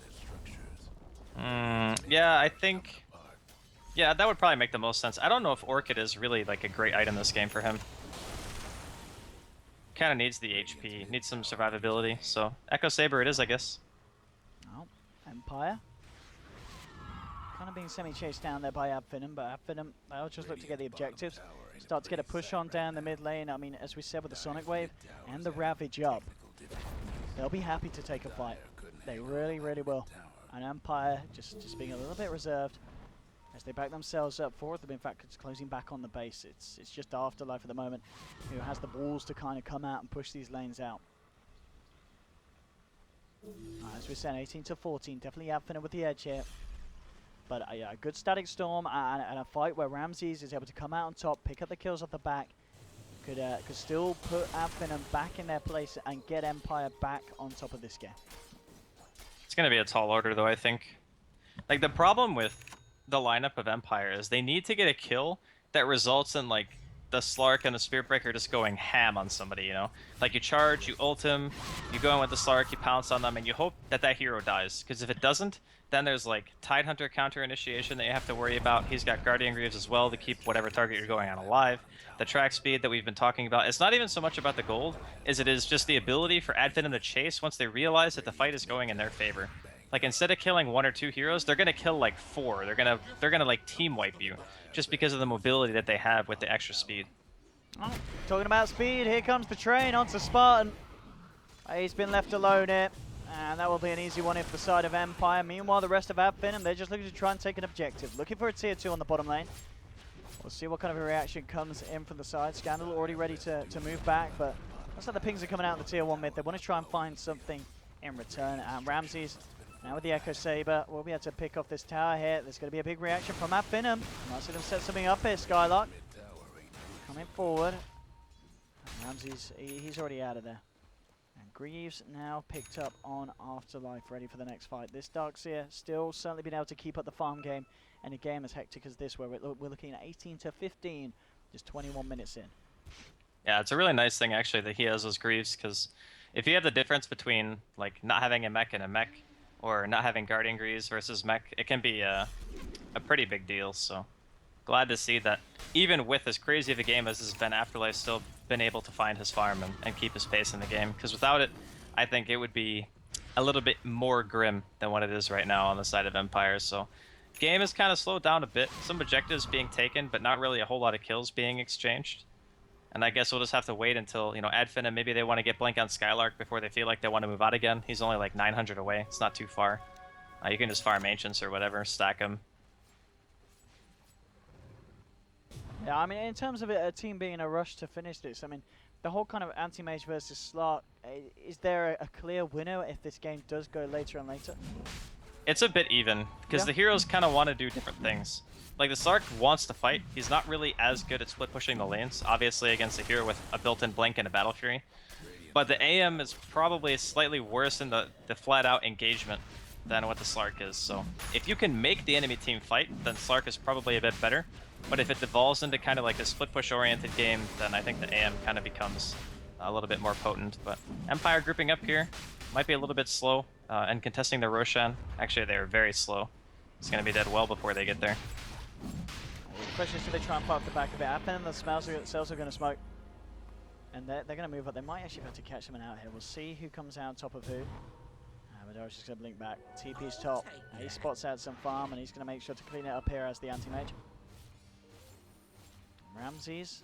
Speaker 2: Yeah, I think Yeah, that would probably make the most sense. I don't know if Orchid is really like a great item this game for him. Kind of needs the HP, needs some survivability. So Echo Saber it is, I guess.
Speaker 1: Oh, Empire. Kind of being semi-chased down there by Finem, but Finem, they'll just look to get the objectives. Start to get a push on down the mid lane. I mean, as we said with the Sonic Wave and the Ravage up, they'll be happy to take a fight. They really, really will. And Empire just being a little bit reserved as they back themselves up forward. In fact, it's closing back on the base. It's just Afterlife at the moment who has the balls to kind of come out and push these lanes out. As we said, 18 to 14, definitely Finem with the edge here. But yeah, a good static storm and a fight where Ramses is able to come out on top, pick up the kills off the back, could still put Finem back in their place and get Empire back on top of this game.
Speaker 2: It's gonna be a tall order though, I think. Like the problem with the lineup of Empire is they need to get a kill that results in like the Slark and the Spirit Breaker just going ham on somebody, you know? Like you charge, you ult him, you go in with the Slark, you pounce on them, and you hope that that hero dies. Because if it doesn't, then there's like Tidehunter counter initiation that you have to worry about. He's got Guardian Greaves as well to keep whatever target you're going on alive. The track speed that we've been talking about, it's not even so much about the gold as it is just the ability for Adfinem to chase once they realize that the fight is going in their favor. Like instead of killing 1 or 2 heroes, they're gonna kill like 4. They're gonna like team wipe you just because of the mobility that they have with the extra speed.
Speaker 1: Oh, talking about speed, here comes the train onto Spartan. He's been left alone here, and that will be an easy one if the side of Empire. Meanwhile, the rest of Finem, they're just looking to try and take an objective. Looking for a tier 2 on the bottom lane. We'll see what kind of a reaction comes in from the side. Scandal already ready to move back, but looks like the pings are coming out of the tier 1 mid. They want to try and find something in return. And Ramses, now with the Echo Saber, will be able to pick off this tower here. There's going to be a big reaction from Finem. Might see them set something up here, Skylark. Coming forward. And Ramses, he's already out of there. And Greaves now picked up on Afterlife, ready for the next fight. This Darkseer still certainly been able to keep up the farm game, and a game as hectic as this, where we're looking at 18 to 15, just 21 minutes in.
Speaker 2: Yeah, it's a really nice thing actually that he has those Greaves, because if you have the difference between like not having a mech and a mech, or not having Guardian Greaves versus mech, it can be a pretty big deal. So glad to see that even with as crazy of a game as has been, Afterlife still been able to find his farm and keep his pace in the game. Because without it, I think it would be a little bit more grim than what it is right now on the side of Empire. So game has kind of slowed down a bit. Some objectives being taken, but not really a whole lot of kills being exchanged. And I guess we'll just have to wait until, you know, Adfinem, maybe they want to get Blink on Skylark before they feel like they want to move out again. He's only like 900 away. It's not too far. You can just farm Ancients or whatever, stack them.
Speaker 1: Yeah, I mean, in terms of a team being in a rush to finish this, I mean, the whole kind of anti-mage versus Slark, is there a clear winner if this game does go later and later?
Speaker 2: It's a bit even, because the heroes kind of want to do different things. Like, the Slark wants to fight. He's not really as good at split pushing the lanes, obviously against a hero with a built-in Blink and a Battle Fury. But the AM is probably slightly worse in the flat-out engagement than what the Slark is. So if you can make the enemy team fight, then Slark is probably a bit better. But if it devolves into kind of like a split push oriented game, then I think the AM kind of becomes a little bit more potent. But Empire grouping up here might be a little bit slow and contesting the Roshan. Actually, they're very slow. It's going to be dead well before they get there.
Speaker 1: The question is, do they try and park the back of it? Finem, the cells are going to smoke. And they're going to move up. They might actually be able to catch someone out here. We'll see who comes out on top of who. Madora's just going to blink back. TP's top. He spots out some farm, and he's going to make sure to clean it up here as the anti-mage. Ramses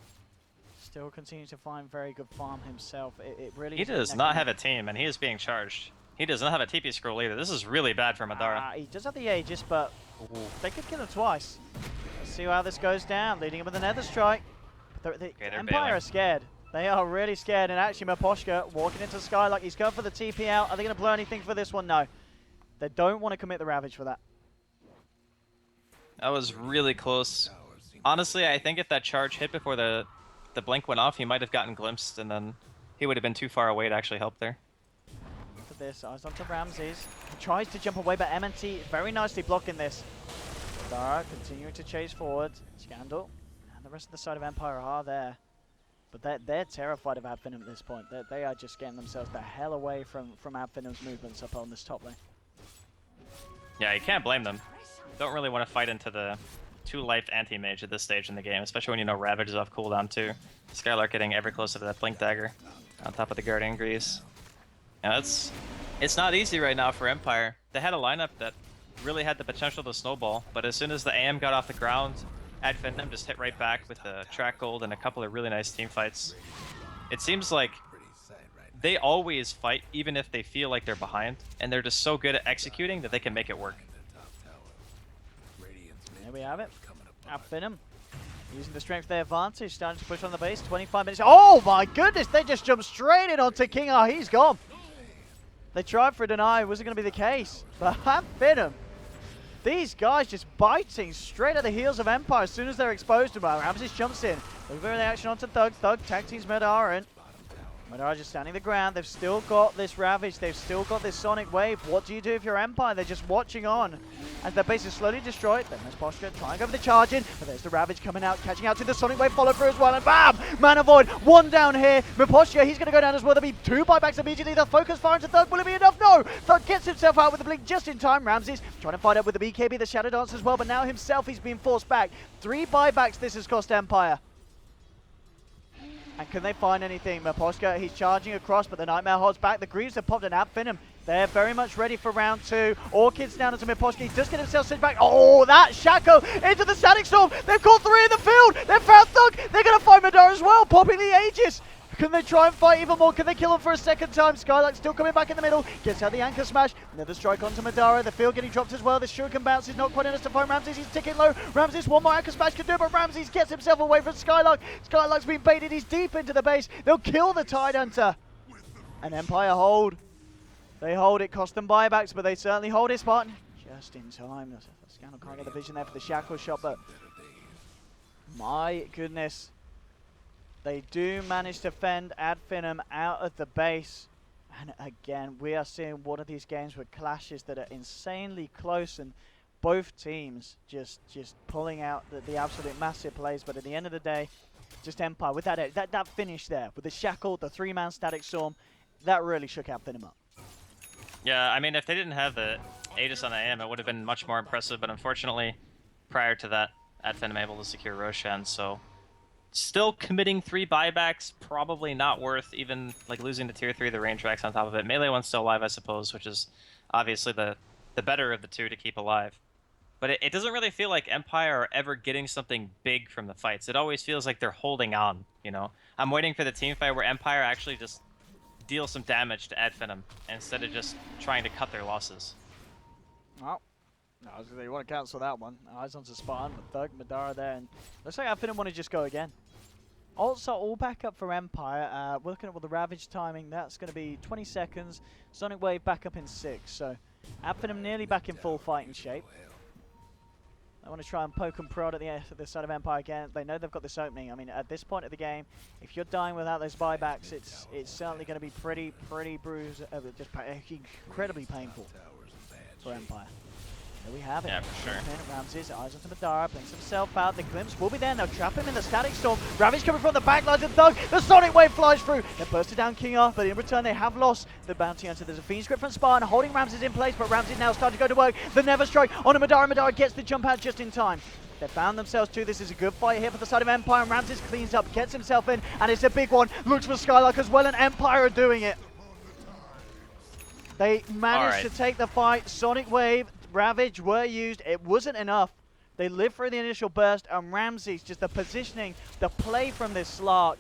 Speaker 1: still continues to find very good farm himself. It really
Speaker 2: he does not have a team, and he is being charged. He does not have a TP scroll either. This is really bad for Madara.
Speaker 1: He does have the Aegis, but they could kill him twice. Let's see how this goes down. Leading him with the Nether Strike. But the Empire are scared. They are really scared, and actually Maposhka walking into Sky like he's going for the TP out. Are they going to blow anything for this one? No. They don't want to commit the Ravage for that.
Speaker 2: That was really close. Honestly, I think if that charge hit before the blink went off, he might have gotten glimpsed, and then he would have been too far away to actually help there.
Speaker 1: Look at this, eyes onto Ramses. He tries to jump away, but MNT very nicely blocking this. Dara continuing to chase forward. Scandal and the rest of the side of Empire are there. But they're terrified of Finem at this point. They are just getting themselves the hell away from Finem's movements up on this top lane.
Speaker 2: Yeah, you can't blame them. Don't really want to fight into the 2-life anti-mage at this stage in the game, especially when you know Ravage is off cooldown too. Skylark getting ever closer to that Blink Dagger on top of the Guardian Grease. Yeah, it's not easy right now for Empire. They had a lineup that really had the potential to snowball, but as soon as the AM got off the ground, Finem just hit right back with the track gold and a couple of really nice team fights. It seems like they always fight even if they feel like they're behind, and they're just so good at executing that they can make it work.
Speaker 1: There we have it. Finem using the strength of their advantage, starting to push on the base. 25 minutes. Oh my goodness, they just jumped straight in onto King R. He's gone. They tried for a deny, it wasn't going to be the case. But Finem, these guys just biting straight at the heels of Empire as soon as they're exposed to him. Ramses jumps in. Looking for the action onto Thug. Thug tag teams Madara in. Madara just standing the ground. They've still got this Ravage. They've still got this Sonic Wave. What do you do if you're Empire? They're just watching on as their base is slowly destroyed. Then there's Posture trying to go for the charge in. But there's the Ravage coming out, catching out to the Sonic Wave follow through as well. And bam! Mana Void. One down here. Posture, he's going to go down as well. There'll be 2 buybacks immediately. They'll focus fire into Thug. Will it be enough? No! Thug gets himself out with the blink just in time. Ramses trying to fight up with the BKB, the Shadow Dance as well. But now himself, he's being forced back. 3 buybacks this has cost Empire. And can they find anything? Maposka, he's charging across, but the Nightmare holds back. The Greaves have popped an Finem. They're very much ready for round 2. Orchid's down into Miposhki. He does get himself sent back. Oh, that Shaco into the Static Storm. They've caught 3 in the field. They've found Thug. They're going to find Madara as well, popping the Aegis. Can they try and fight even more? Can they kill him for a second time? Skylark still coming back in the middle. Gets out the Anchor Smash. Another strike onto Madara. The field getting dropped as well. The Shuriken bounce is not quite enough to find Ramses. He's ticking low. Ramses, one more Anchor Smash can do it, but Ramses gets himself away from Skylark. Skylark's been baited. He's deep into the base. They'll kill the Tide Hunter. And Empire hold. They hold. It cost them buybacks, but they certainly hold it, Spartan. Just in time. Scandal can't get the vision there for the Shackle shot, but my goodness. They do manage to fend Finem out of the base. And again, we are seeing one of these games with clashes that are insanely close, and both teams just pulling out the absolute massive plays. But at the end of the day, just Empire with that finish there, with the Shackle, the 3-man Static Storm, that really shook Finem up.
Speaker 2: Yeah, I mean, if they didn't have the Aegis on AM, it would have been much more impressive. But unfortunately, prior to that, Finem able to secure Roshan, so still committing 3 buybacks, probably not worth even like losing to tier 3, the range racks on top of it. Melee one's still alive, I suppose, which is obviously the better of the 2 to keep alive. But it doesn't really feel like Empire are ever getting something big from the fights. It always feels like they're holding on, you know? I'm waiting for the team fight where Empire actually just deal some damage to Finem instead of just trying to cut their losses.
Speaker 1: Well, no, I was gonna say, you want to cancel that one. Eyes onto Spartan, with Thug, Madara there, and looks like Finem want to just go again. Also, all back up for Empire. We're looking at the Ravage timing. That's going to be 20 seconds. Sonic Wave back up in 6. So, Finem nearly back in full fighting shape. I want to try and poke and prod at the side of Empire again. They know they've got this opening. I mean, at this point of the game, if you're dying without those buybacks, it's certainly going to be pretty bruised, just incredibly painful for Empire. There we have it.
Speaker 2: Yeah, for sure.
Speaker 1: Ramses, eyes onto Madara, blinks himself out. The glimpse will be there. They'll trap him in the Static Storm. Ravage coming from the back lines of Thug. The Sonic Wave flies through. They bursted down King R, but in return they have lost the bounty hunter. There's a Fiend Script from Spartan holding Ramses in place, but Ramses now starting to go to work. The Never Strike on Madara. Madara gets the jump out just in time. They found themselves too. This is a good fight here for the side of Empire, and Ramses cleans up, gets himself in, and it's a big one. Looks for Skylark as well, and Empire are doing it. They managed to take the fight. Sonic Wave, Ravage were used. It wasn't enough. They lived through the initial burst, and Ramses, just the positioning, the play from this Slark,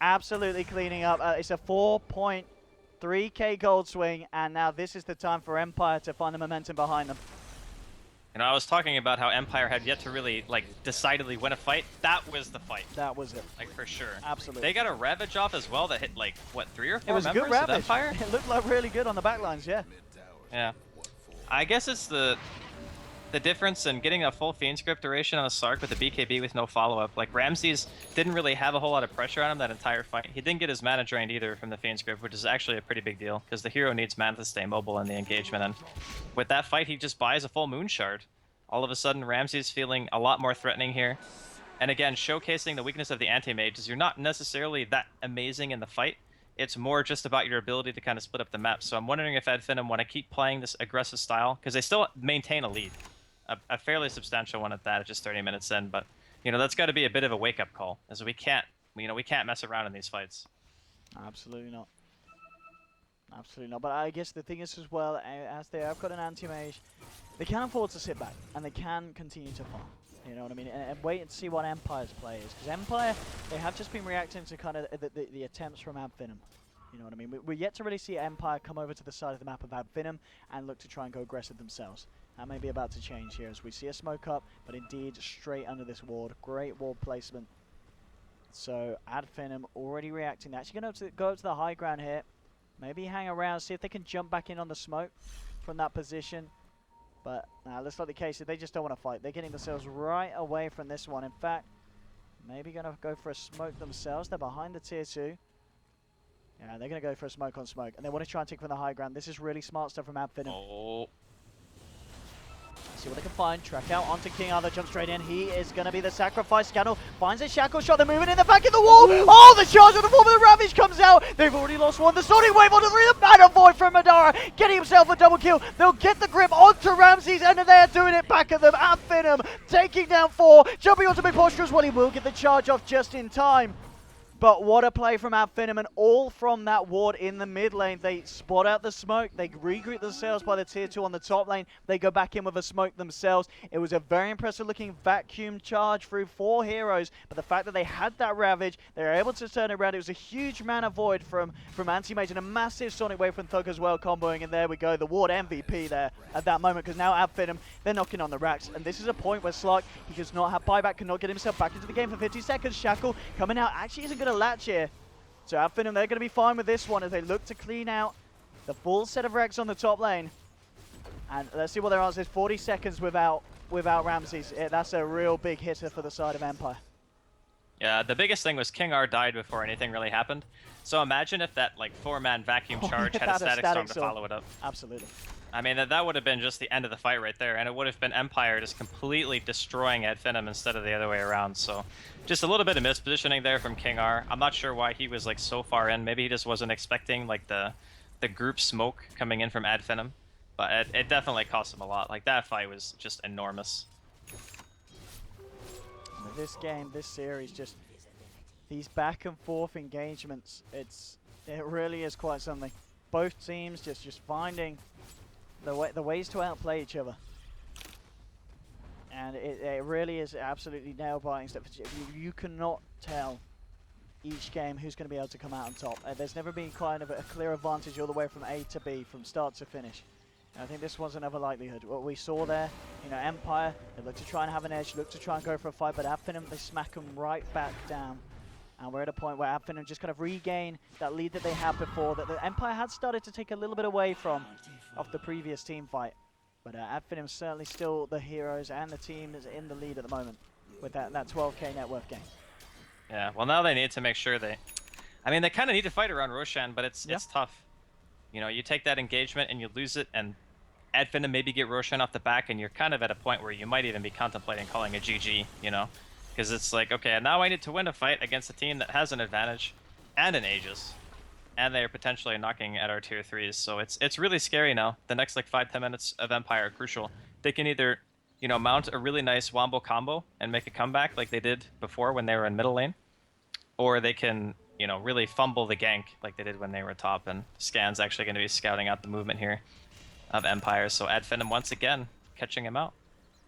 Speaker 1: absolutely cleaning up. It's a 4.3k gold swing, and now this is the time for Empire to find the momentum behind them.
Speaker 2: You know, I was talking about how Empire had yet to really, like, decidedly win a fight. That was the fight.
Speaker 1: That was it.
Speaker 2: Like, for sure.
Speaker 1: Absolutely.
Speaker 2: They got a Ravage off as well that hit, like, what, 3 or 4
Speaker 1: it was
Speaker 2: members
Speaker 1: good Ravage.
Speaker 2: of Empire?
Speaker 1: It looked like really good on the backlines, yeah.
Speaker 2: Yeah. I guess it's the difference in getting a full Fiend Script duration on a Sark with a BKB with no follow-up. Like, Ramses didn't really have a whole lot of pressure on him that entire fight. He didn't get his mana drained either from the Fiend Script, which is actually a pretty big deal, because the hero needs mana to stay mobile in the engagement, and with that fight, he just buys a full Moon Shard. All of a sudden, Ramses feeling a lot more threatening here. And again, showcasing the weakness of the anti-mage is you're not necessarily that amazing in the fight. It's more just about your ability to kind of split up the map. So I'm wondering if Finem want to keep playing this aggressive style, because they still maintain a lead. a fairly substantial one at that, at just 30 minutes in. But that's got to be a bit of a wake-up call, as we can't mess around in these fights.
Speaker 1: Absolutely not. Absolutely not. But I guess the thing is as well, as they have got an anti-mage, they can afford to sit back and they can continue to farm. You know what I mean? And wait and see what Empire's play is. Because Empire, they have just been reacting to kind of the attempts from Finem. You know what I mean? We're yet to really see Empire come over to the side of the map of Finem and look to try and go aggressive themselves. That may be about to change here as we see a smoke up, but indeed straight under this ward. Great ward placement. So Finem already reacting. They're actually going to go up to the high ground here. Maybe hang around, see if they can jump back in on the smoke from that position. But looks like the case that they just don't want to fight. They're getting themselves right away from this one. In fact, maybe going to go for a smoke themselves. They're behind the tier 2. Yeah, they're going to go for a smoke on smoke. And they want to try and take from the high ground. This is really smart stuff from Finem.
Speaker 2: Oh.
Speaker 1: See what they can find. Track out onto King Arthur. Jump straight in. He is going to be the sacrifice. Scandal finds a shackle shot. They're moving in the back of the wall. Oh, the charge of the form of the Ravage comes out. They've already lost one. The Sonic Wave onto 3. The Banner Void from Madara. Getting himself a double kill. They'll get the grip onto Ramses. And they're doing it back at them. Finem taking down 4. Jumping onto Big Posture as well. He will get the charge off just in time. But what a play from Finem, and all from that ward in the mid lane. They spot out the smoke. They regroup themselves by the tier 2 on the top lane. They go back in with a smoke themselves. It was a very impressive looking vacuum charge through 4 heroes. But the fact that they had that Ravage, they were able to turn it around. It was a huge mana void from Anti-Mage and a massive Sonic Wave from Thug as well, comboing. And there we go, the ward MVP there at that moment. Because now Finem, they're knocking on the racks. And this is a point where Slark, he does not have buyback, cannot get himself back into the game for 50 seconds. Shackle coming out actually isn't going to latch here. So Finem, they're going to be fine with this one as they look to clean out the full set of wrecks on the top lane. And let's see what their answer is. 40 seconds without Ramses. That's a real big hitter for the side of Empire.
Speaker 2: Yeah, the biggest thing was King R died before anything really happened. So imagine if that 4-man vacuum charge had a static storm to follow it up.
Speaker 1: Absolutely.
Speaker 2: I mean, that would have been just the end of the fight right there, and it would have been Empire just completely destroying Finem instead of the other way around. So just a little bit of mispositioning there from King R. I'm not sure why he was so far in. Maybe he just wasn't expecting the group smoke coming in from Finem, but it definitely cost him a lot. That fight was just enormous.
Speaker 1: This game, this series, just these back and forth engagements, it really is quite something. Both teams just finding the ways to outplay each other. And it really is absolutely nail-biting stuff. You cannot tell each game who's going to be able to come out on top. There's never been kind of a clear advantage all the way from A to B, from start to finish. And I think this was another likelihood. What we saw there, Empire, they look to try and have an edge, look to try and go for a fight, but Finem, they smack them right back down. And we're at a point where Finem just kind of regain that lead that they had before, that the Empire had started to take a little bit away from off the previous team fight. But Finem certainly still the heroes, and the team is in the lead at the moment with that 12k net worth gain.
Speaker 2: Yeah, well now they need to make sure they kind of need to fight around Roshan, but it's tough. You take that engagement and you lose it, and Finem maybe get Roshan off the back, and you're kind of at a point where you might even be contemplating calling a GG, Because it's okay, now I need to win a fight against a team that has an advantage and an Aegis. And they're potentially knocking at our tier 3s, so it's really scary now. The next 5-10 minutes of Empire are crucial. They can either, mount a really nice Wombo combo and make a comeback like they did before when they were in middle lane, or they can, really fumble the gank like they did when they were top. And Scan's actually going to be scouting out the movement here of Empire, so Finem once again catching him out.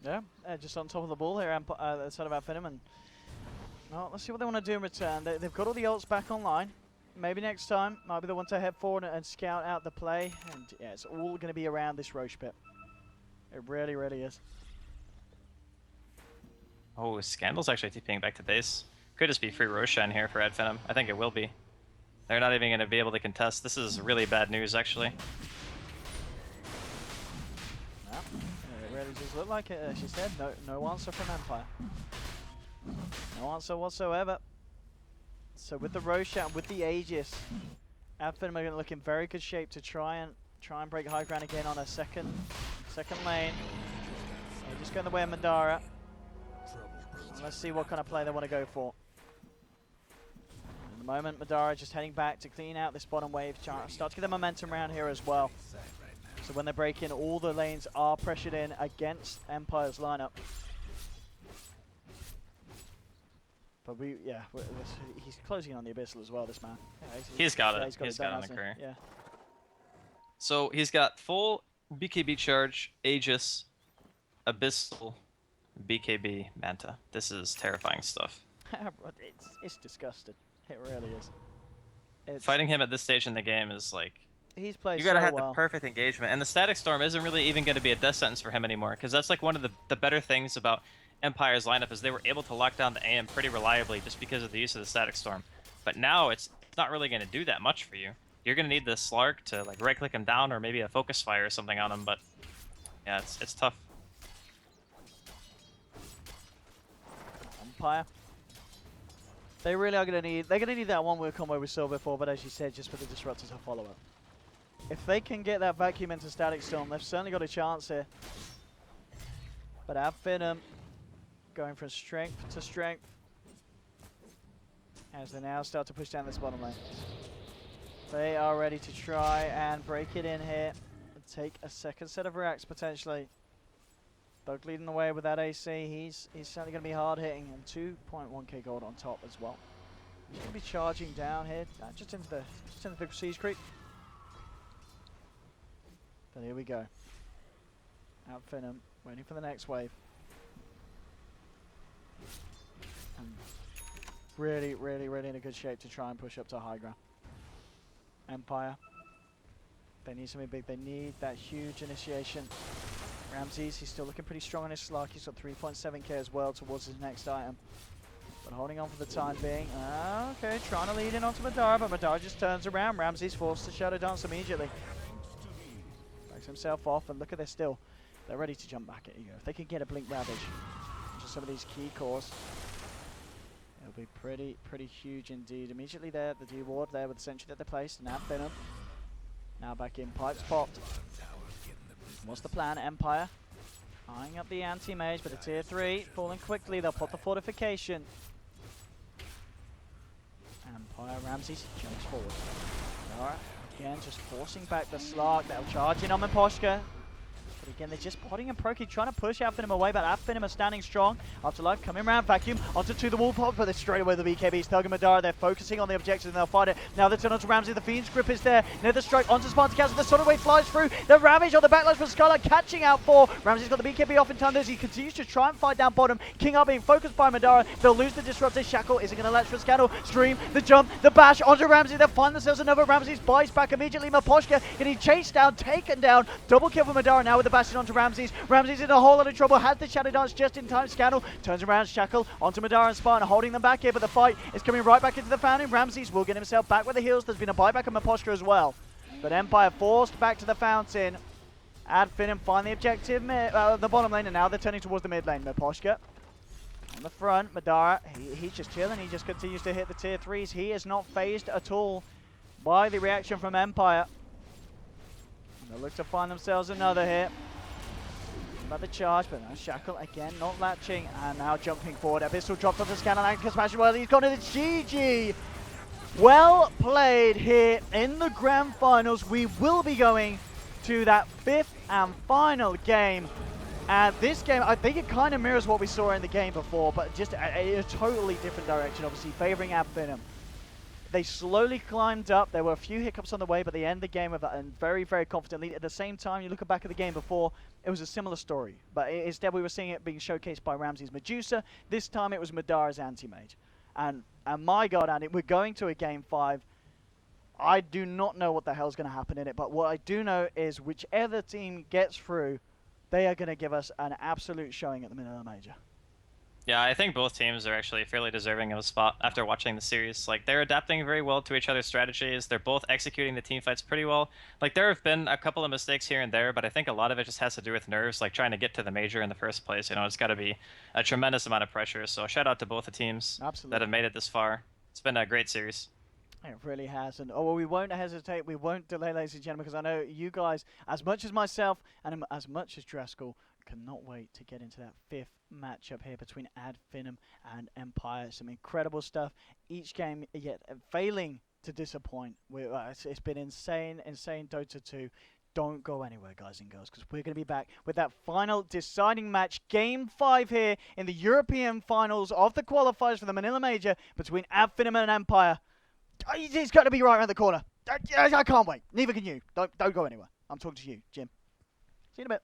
Speaker 1: Yeah, just on top of the ball here, the side of Finem, and well, let's see what they want to do in return. They've got all the ults back online. Maybe next time might be the one to head forward and scout out the play. And yeah, it's all going to be around this Roche pit. It really, really is.
Speaker 2: Oh, Scandal's actually TPing back to base. Could just be free Roshan here for Finem. I think it will be. They're not even going to be able to contest. This is really bad news, actually.
Speaker 1: No, it really does look like it, as she said. No answer from Empire. No answer whatsoever. So with the Roshan, with the Aegis, Finem are look in very good shape to try and break high ground again on a second lane. They're just going the way of Madara. And let's see what kind of play they want to go for. At the moment, Madara just heading back to clean out this bottom wave, start to get the momentum around here as well. So when they break in, all the lanes are pressured in against Empire's lineup. But he's closing on the Abyssal as well, this man. Yeah,
Speaker 2: He's got it.
Speaker 1: He's got
Speaker 2: He's
Speaker 1: it done,
Speaker 2: got it on the
Speaker 1: hasn't
Speaker 2: career.
Speaker 1: he? Yeah.
Speaker 2: So he's got full BKB charge, Aegis, Abyssal, BKB, Manta. This is terrifying stuff.
Speaker 1: It's disgusting. It really is.
Speaker 2: Fighting him at this stage in the game is like...
Speaker 1: He's played
Speaker 2: You gotta
Speaker 1: so
Speaker 2: have
Speaker 1: well.
Speaker 2: the perfect engagement. And the Static Storm isn't really even going to be a death sentence for him anymore, because that's like one of the better things about Empire's lineup is they were able to lock down the AM pretty reliably just because of the use of the Static Storm. But now it's not really going to do that much for you. You're going to need the Slark to like right-click him down or maybe a Focus Fire or something on him, but yeah, it's tough.
Speaker 1: Empire. They really are going to need... They're going to need that one-wheel combo we saw before, but as you said, just for the Disruptor to follow up. If they can get that vacuum into Static Storm, they've certainly got a chance here. But Finem going from strength to strength as they now start to push down this bottom lane. They are ready to try and break it in here and take a second set of reacts potentially. Bug leading the way with that AC. He's certainly going to be hard hitting, and 2.1k gold on top as well. He's going to be charging down here, just into the siege creep. But here we go. Finem waiting for the next wave. And really in a good shape to try and push up to high ground. Empire. They need something big. They need that huge initiation. Ramses, he's still looking pretty strong on his Slark. He's got 3.7k as well towards his next item. But holding on for the time being. Okay, trying to lead in onto Madara, but Madara just turns around. Ramses forced to Shadow Dance immediately. Backs himself off, and look at this still. They're ready to jump back at you. If they can get a Blink Ravage into some of these key cores, it'll be pretty huge indeed. Immediately there, the D-Ward there with the sentry that they placed. Now Finem. Now back in, pipes popped. What's the plan? Empire eyeing up the anti-mage, but a tier 3 falling quickly. They'll put the fortification. Empire, Ramses jumps forward. Alright, again, just forcing back the Slark. They'll charge in on Miposhka. But again, they're just potting and proking, trying to push Finem away, but Finem are standing strong. Afterlife coming around, vacuum onto the wall pop, but they're straight away the BKBs. Thug and Madara, they're focusing on the objective and they'll fight it. Now they turn onto Ramsey, the Fiend's grip is there. Nether strike onto Spartan Castle, the Solar Wave flies through. The Ravage on the backlash from Skylar catching out 4. Ramsey's got the BKB off in time as he continues to try and fight down bottom. King are being focused by Madara. They'll lose the Disruptor. Shackle isn't going to latch for Scandal. Stream, the jump, the bash onto Ramsey. They'll find themselves another. Ramsey's buys back immediately. Miposhka getting chased down, taken down. Double kill for Madara now with the bash onto Ramsey's. Ramsey's in a whole lot of trouble, has the Shadow Dance just in time. Scandal turns around, Shackle onto Madara and Spartan, holding them back here, but the fight is coming right back into the fountain. Ramses will get himself back with the heals. There's been a buyback of Miposhka as well. But Empire forced back to the fountain. Finem find the objective, the bottom lane, and now they're turning towards the mid lane. Miposhka on the front, Madara, he's just chilling. He just continues to hit the tier 3s. He is not phased at all by the reaction from Empire. And they'll look to find themselves another hit. About the charge, but now Shackle again not latching, and now jumping forward. Abyssal dropped off the scanner and smash. Well, he's gone to the GG. Well played here in the grand finals. We will be going to that 5th and final game. And this game, I think it kind of mirrors what we saw in the game before, but just a totally different direction, obviously favoring Finem. They slowly climbed up. There were a few hiccups on the way, but they end the game with a very confident lead. At the same time, you look back at the game before, it was a similar story. But instead, we were seeing it being showcased by Ramsey's Medusa. This time, it was Madara's Anti-Mage. And my God, Andy, we're going to a Game 5. I do not know what the hell's going to happen in it, but what I do know is whichever team gets through, they are going to give us an absolute showing at the Manila Major.
Speaker 2: Yeah, I think both teams are actually fairly deserving of a spot after watching the series. Like, they're adapting very well to each other's strategies. They're both executing the team fights pretty well. Like, there have been a couple of mistakes here and there, but I think a lot of it just has to do with nerves, like trying to get to the major in the first place. You know, it's got to be a tremendous amount of pressure. So shout out to both the teams that have made it this far. It's been a great series.
Speaker 1: It really has. And well, we won't hesitate. We won't delay, ladies and gentlemen, because I know you guys, as much as myself and as much as Driscoll, cannot wait to get into that 5th matchup here between Finem and Empire. Some incredible stuff. Each game yet failing to disappoint. It's been insane Dota 2. don't go anywhere, guys and girls, because we're going to be back with that final deciding match, Game 5 here in the European finals of the qualifiers for the Manila Major between Finem and Empire. It's got to be right around the corner. I can't wait. Neither can you. Don't go anywhere. I'm talking to you, Jim. See you in a bit.